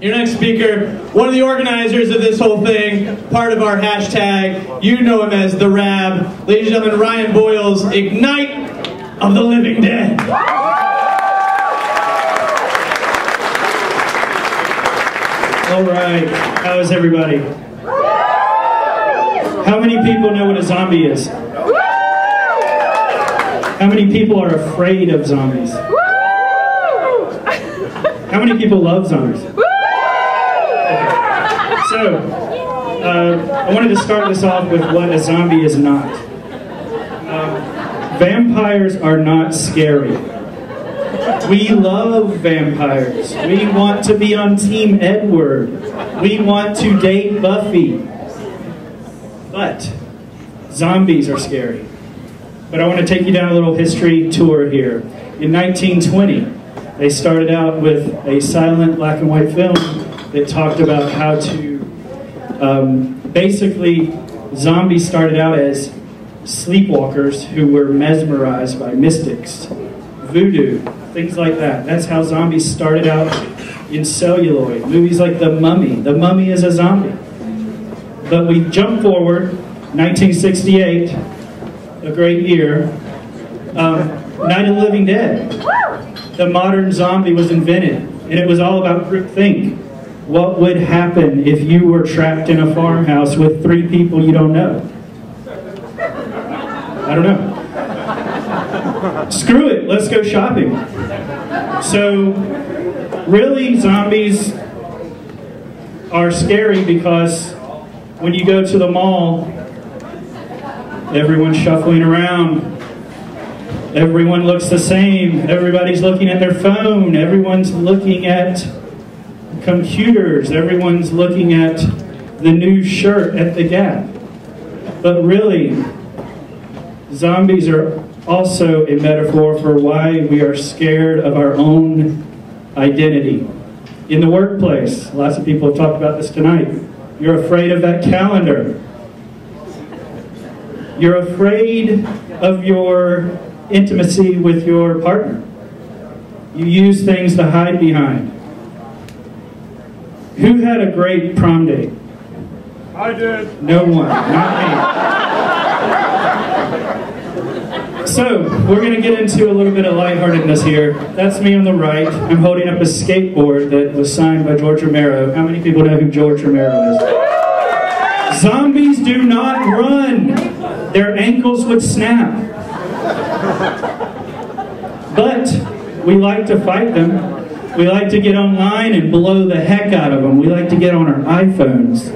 Your next speaker, one of the organizers of this whole thing, part of our hashtag, you know him as the Rab. Ladies and gentlemen, Ryan Boyles, Ignite of the Living Dead. All right, how is everybody? How many people know what a zombie is? How many people are afraid of zombies? How many people love zombies? Okay. So, I wanted to start this off with what a zombie is not. Vampires are not scary. We love vampires. We want to be on Team Edward. We want to date Buffy. But zombies are scary. But I want to take you down a little history tour here. In 1920, they started out with a silent black and white film that talked about how to, basically, zombies started out as sleepwalkers who were mesmerized by mystics, voodoo, things like that. That's how zombies started out in celluloid. Movies like The Mummy. The Mummy is a zombie. But we jump forward, 1968, a great year, Night of the Living Dead. The modern zombie was invented, and it was all about groupthink. What would happen if you were trapped in a farmhouse with 3 people you don't know? I don't know. Screw it, let's go shopping. So, really, zombies are scary because when you go to the mall, everyone's shuffling around. Everyone looks the same. Everybody's looking at their phone. Everyone's looking at computers. Everyone's looking at the new shirt at the Gap. But really, zombies are also a metaphor for why we are scared of our own identity. In the workplace, lots of people have talked about this tonight. You're afraid of that calendar. You're afraid of your intimacy with your partner. You use things to hide behind. Who had a great prom date? I did. No one, not me. So, we're going to get into a little bit of lightheartedness here. That's me on the right. I'm holding up a skateboard that was signed by George Romero. How many people know who George Romero is? Zombies do not run. Their ankles would snap. But we like to fight them. We like to get online and blow the heck out of them. We like to get on our iPhones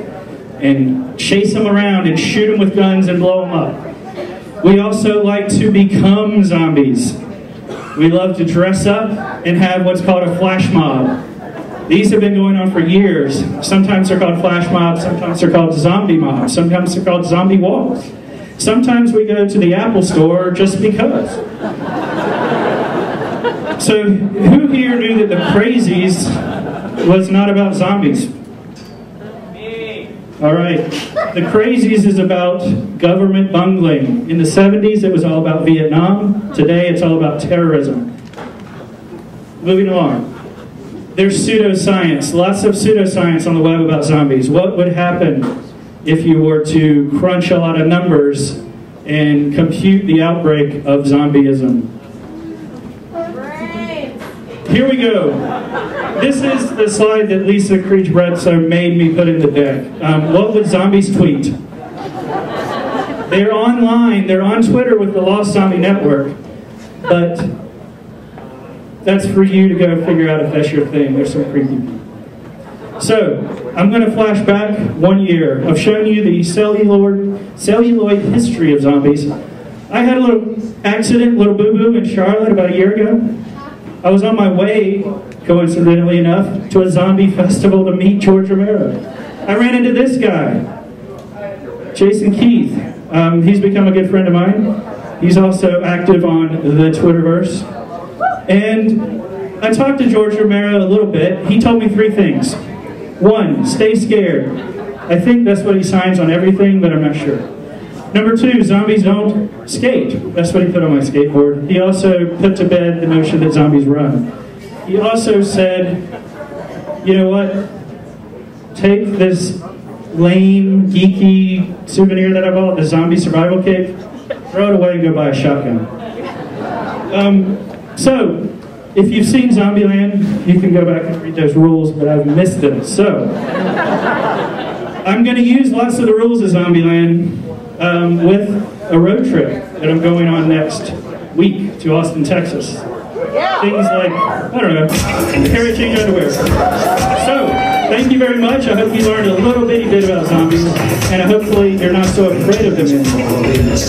and chase them around and shoot them with guns and blow them up. We also like to become zombies. We love to dress up and have what's called a flash mob. These have been going on for years. Sometimes they're called flash mobs, sometimes they're called zombie mobs, sometimes they're called zombie walls. Sometimes we go to the Apple store just because. So, who here knew that the Crazies was not about zombies? Me. All right. The Crazies is about government bungling. In the 70s, it was all about Vietnam. Today, it's all about terrorism. Moving along. There's pseudoscience. Lots of pseudoscience on the web about zombies. What would happen if you were to crunch a lot of numbers and compute the outbreak of zombieism? Here we go. This is the slide that Lisa Creech-Bledsoe made me put in the deck. What would zombies tweet? They're online. They're on Twitter with the Lost Zombie Network. But that's for you to go figure out if that's your thing. There's some creepy people. So, I'm going to flash back 1 year. I've shown you the celluloid history of zombies. I had a little accident, little boo-boo in Charlotte about a year ago. I was on my way, coincidentally enough, to a zombie festival to meet George Romero. I ran into this guy, Jason Keith. He's become a good friend of mine. He's also active on the Twitterverse. And I talked to George Romero a little bit. He told me 3 things. 1, stay scared. I think that's what he signs on everything, but I'm not sure. Number 2, zombies don't skate. That's what he put on my skateboard. He also put to bed the notion that zombies run. He also said you know what? Take this lame, geeky souvenir that I bought, the zombie survival kit, throw it away and go buy a shotgun. So, if you've seen Zombieland, you can go back and read those rules, but I've missed them. So, I'm going to use lots of the rules of Zombieland with a road trip that I'm going on next week to Austin, Texas. Things like, I don't know, carrot change underwear. So, thank you very much. I hope you learned a little bitty bit about zombies, and hopefully you're not so afraid of them anymore.